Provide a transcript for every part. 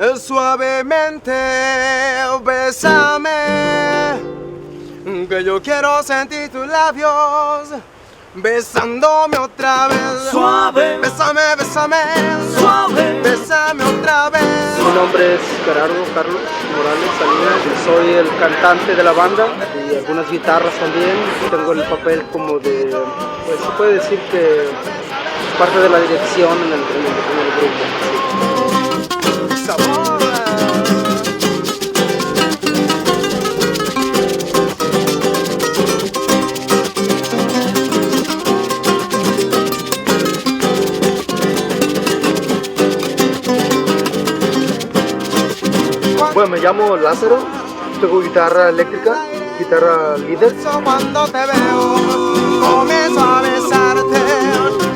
Suavemente, bésame, que yo quiero sentir tus labios besándome otra vez. Suave, bésame, bésame, suave, bésame otra vez. Mi nombre es Gerardo Carlos Morales Salinas, soy el cantante de la banda y algunas guitarras también. Tengo el papel como de, pues se puede decir que parte de la dirección en el grupo. Sabor. Bueno, me llamo Lázaro, toco guitarra eléctrica, guitarra líder. Cuando te veo, comienzo a besarte.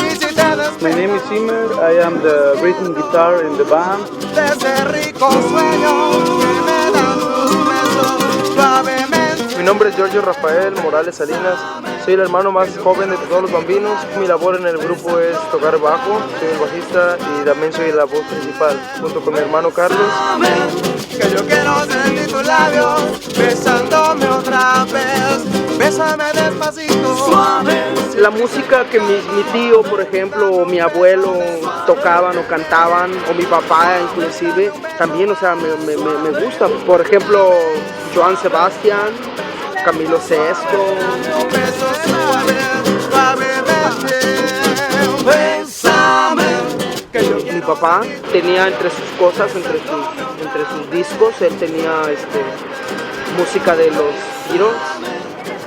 Y si te My name is Zimmer, I am the rhythm guitar in the band. de ese rico sueño que me dan tus besos suavemente. Mi nombre es Giorgio Rafael Morales Salinas, soy el hermano más joven de todos los bambinos. Mi labor en el grupo es tocar bajo, soy el bajista y también soy la voz principal, junto con mi hermano Carlos. Que yo quiero sentir tus labios besándome otra vez. Bésame despacito. suave. La música que mi tío, por ejemplo, o mi abuelo tocaban o cantaban, o mi papá inclusive, también, o sea, me gusta. Por ejemplo, Joan Sebastián, Camilo Sesto. Un beso suave, suavemente. Bésame. Que yo Mi papá tenía entre sus cosas, entre sus discos, él tenía música de los Beatles,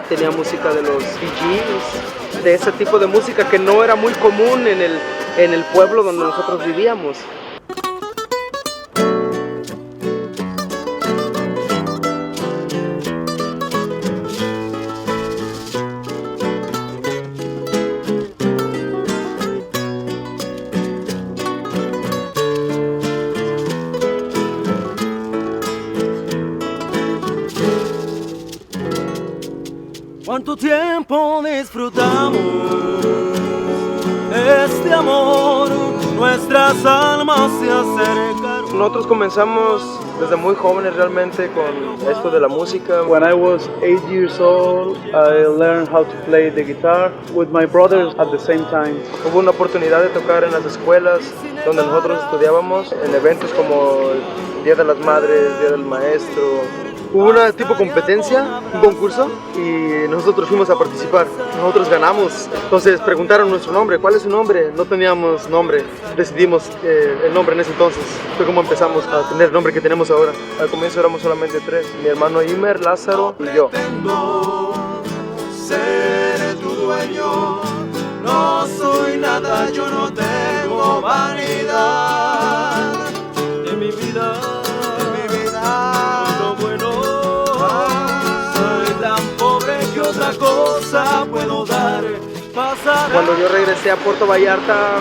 tenía música de los Bee Gees, de ese tipo de música que no era muy común en el pueblo donde nosotros vivíamos. ¿Cuánto tiempo disfrutamos este amor? Nuestras almas se acercaron. Nosotros comenzamos desde muy jóvenes realmente con esto de la música. When I was 8 years old, I learned how to play the guitar with my brothers at the same time. Hubo una oportunidad de tocar en las escuelas donde nosotros estudiábamos, en eventos como el Día de las Madres, Día del Maestro. Hubo una tipo competencia, un concurso, y nosotros fuimos a participar. Nosotros ganamos. Entonces preguntaron nuestro nombre. ¿Cuál es su nombre? No teníamos nombre. Decidimos el nombre en ese entonces. Fue como empezamos a tener el nombre que tenemos ahora. Al comienzo éramos solamente 3. Mi hermano Imer, Lázaro y yo. pretendo ser tu dueño. No soy nada, yo no tengo vanidad. De mi vida, Mi vida. lo bueno. Soy tan pobre que otra cosa puedo dar. Pasar. Cuando yo regresé a Puerto Vallarta,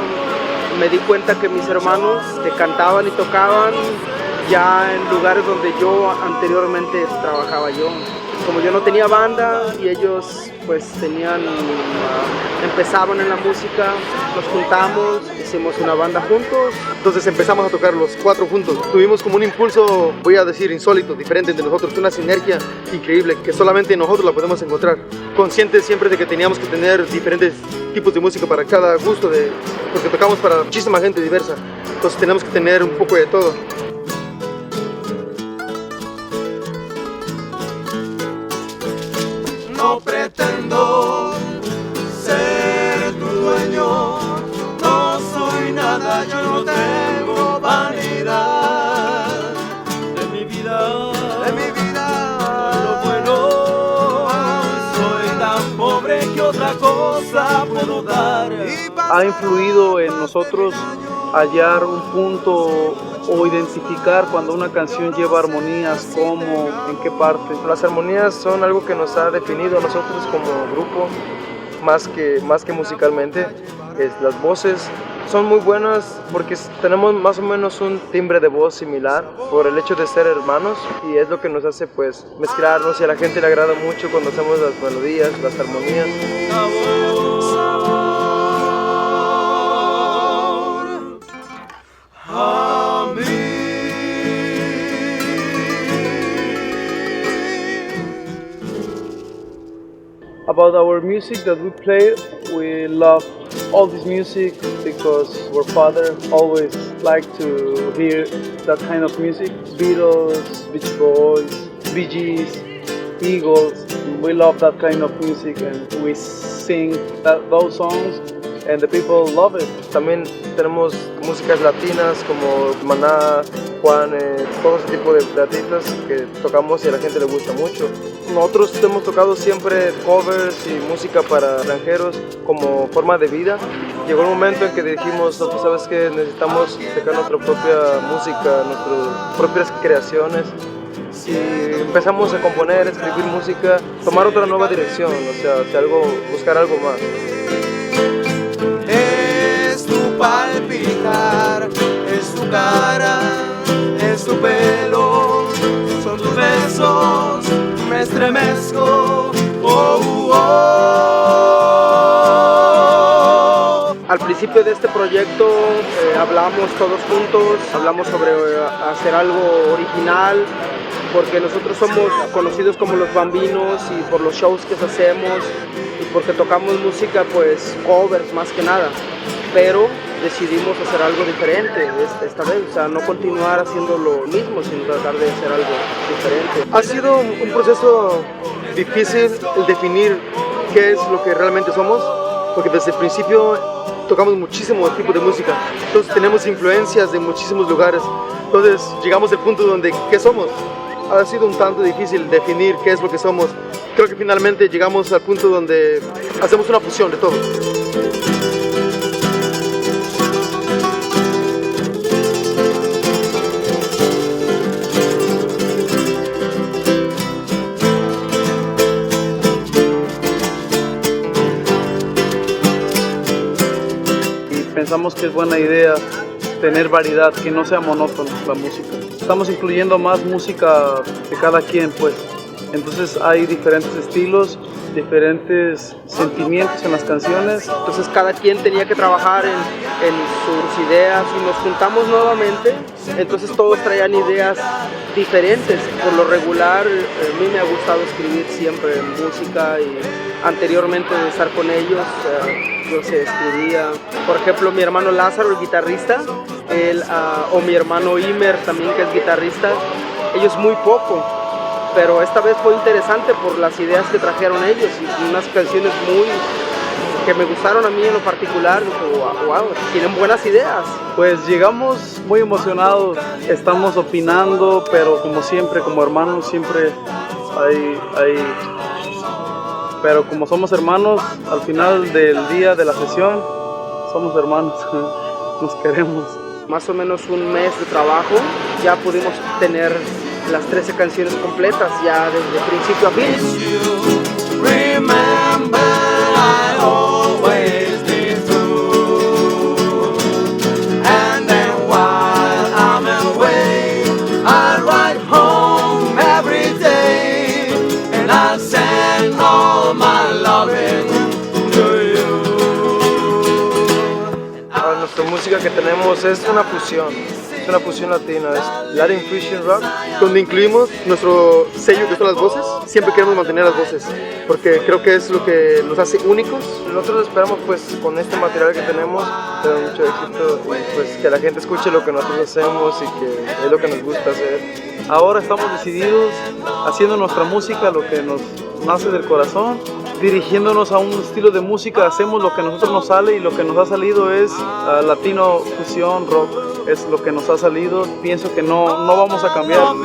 me di cuenta que mis hermanos cantaban y tocaban ya en lugares donde yo anteriormente trabajaba yo. Como yo no tenía banda y ellos pues empezaban en la música, nos juntamos, hicimos una banda juntos. Entonces empezamos a tocar los 4 juntos. Tuvimos como un impulso, voy a decir insólito, diferente entre nosotros, una sinergia increíble que solamente nosotros la podemos encontrar. Conscientes siempre de que teníamos que tener diferentes tipos de música para cada gusto, porque tocamos para muchísima gente diversa. Entonces tenemos que tener un poco de todo. No pretendo ser tu dueño, no soy nada, yo no tengo vanidad. De mi vida, De mi vida, lo bueno. Soy tan pobre que otra cosa puedo dar. Ha influido en nosotros hallar un punto o identificar cuando una canción lleva armonías, cómo, en qué parte. Las armonías son algo que nos ha definido a nosotros como grupo, más que musicalmente. Las voces son muy buenas porque tenemos más o menos un timbre de voz similar por el hecho de ser hermanos, y es lo que nos hace pues mezclarnos, y a la gente le agrada mucho cuando hacemos las melodías, las armonías. a mí About our music that we play, we love all this music because our father always liked to hear that kind of music. Beatles, Beach Boys, Bee Gees, Eagles. We love that kind of music and we sing those songs and the people love it. También tenemos músicas latinas como Maná, Juanes, todo ese tipo de artistas que tocamos y a la gente le gusta mucho. Nosotros hemos tocado siempre covers y música para extranjeros como forma de vida. Llegó el momento en que dijimos, no, pues sabes que necesitamos sacar nuestra propia música, nuestras propias creaciones. Y empezamos a componer, escribir música, tomar otra nueva dirección, o sea, buscar algo más. Es tu palpitar, es tu cara, es tu pelo, son tus besos, me estremezco. Oh, oh. Al principio de este proyecto hablamos todos juntos, hablamos sobre hacer algo original, porque nosotros somos conocidos como los Bambinos y por los shows que hacemos y porque tocamos música pues covers más que nada, pero decidimos hacer algo diferente esta vez, o sea, no continuar haciendo lo mismo, sino tratar de hacer algo diferente. Ha sido un proceso difícil el definir qué es lo que realmente somos, porque desde el principio tocamos muchísimos tipos de música, entonces tenemos influencias de muchísimos lugares, entonces llegamos al punto donde ¿qué somos? Ha sido un tanto difícil definir qué es lo que somos. Creo que finalmente llegamos al punto donde hacemos una fusión de todo. Y pensamos que es buena idea tener variedad, que no sea monótono la música. Estamos incluyendo más música de cada quien, pues. Entonces hay diferentes estilos, diferentes sentimientos en las canciones. Entonces cada quien tenía que trabajar en sus ideas y nos juntamos nuevamente. Entonces todos traían ideas diferentes. Por lo regular, a mí me ha gustado escribir siempre música y anteriormente de estar con ellos, yo se escribía. Por ejemplo, mi hermano Lázaro, el guitarrista, él, o mi hermano Imer también, que es guitarrista, ellos muy poco. Pero esta vez fue interesante por las ideas que trajeron ellos y unas canciones que me gustaron a mí en lo particular. Wow, tienen buenas ideas. Pues llegamos muy emocionados, estamos opinando, pero como siempre, como hermanos, siempre pero como somos hermanos, al final del día de la sesión, somos hermanos, nos queremos. Más o menos un mes de trabajo, ya pudimos tener las 13 canciones completas, ya desde principio a fin. Remember, I always be true. And then while I'm away, I ride home every day, and I send all my loving to you. Nuestra música que tenemos es una fusión latina, es Latin Fusion Rock, donde incluimos nuestro sello que son las voces. Siempre queremos mantener las voces, porque creo que es lo que nos hace únicos. Nosotros esperamos pues con este material que tenemos tener mucho éxito y pues que la gente escuche lo que nosotros hacemos y que es lo que nos gusta hacer. Ahora estamos decididos, haciendo nuestra música, lo que nos nace del corazón, dirigiéndonos a un estilo de música, hacemos lo que a nosotros nos sale y lo que nos ha salido es latino, fusión, rock, es lo que nos ha salido, pienso que no vamos a cambiar.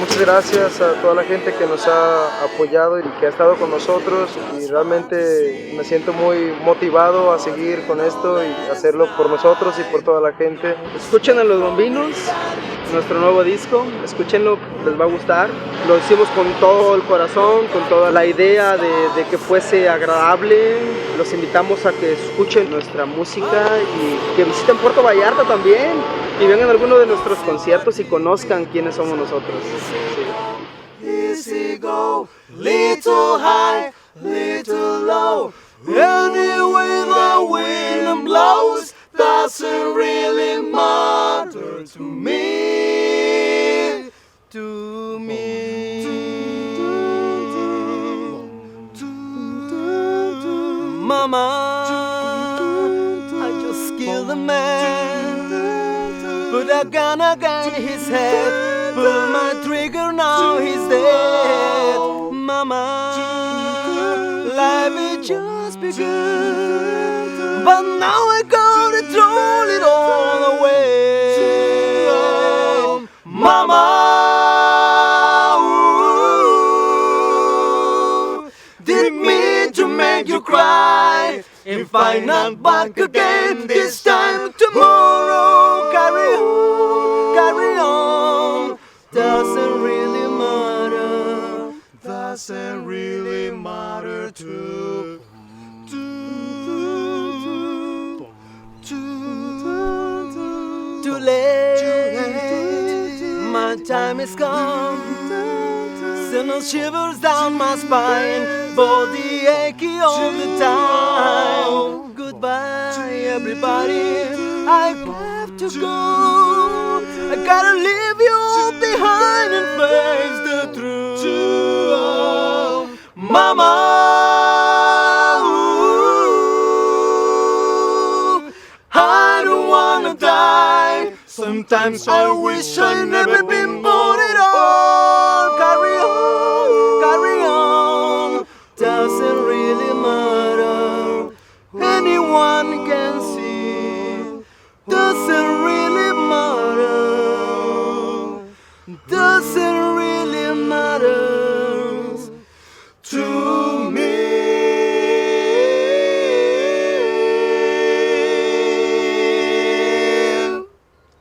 Muchas gracias a toda la gente que nos ha apoyado y que ha estado con nosotros y realmente me siento muy motivado a seguir con esto y hacerlo por nosotros y por toda la gente. Escuchen a los Bambinos, nuestro nuevo disco, escúchenlo, les va a gustar. Lo hicimos con todo el corazón, con toda la idea de que fuese agradable. Los invitamos a que escuchen nuestra música y que visiten Puerto Vallarta también y vengan a alguno de nuestros conciertos y conozcan quiénes somos nosotros. Sí. Easy go, little high, little low. Anyway the wind blows doesn't really matter to me. to me. Mama, I just killed a man, put a gun against his head, pull my trigger, now he's dead. Mama, life is just begun, but now I gotta throw it all away. Mama, ooh, did me to make you cry. If I'm not back again this time tomorrow, carry on. Doesn't really matter. Doesn't really matter too. Too late. My time is gone. Send a shivers down my spine, body achy all the time. Goodbye, everybody. I have to go. I gotta leave you all behind and face the truth. Mama, ooh, I don't wanna die. Sometimes I wish I'd never been born at all. Carry on, doesn't really matter. Anyone can see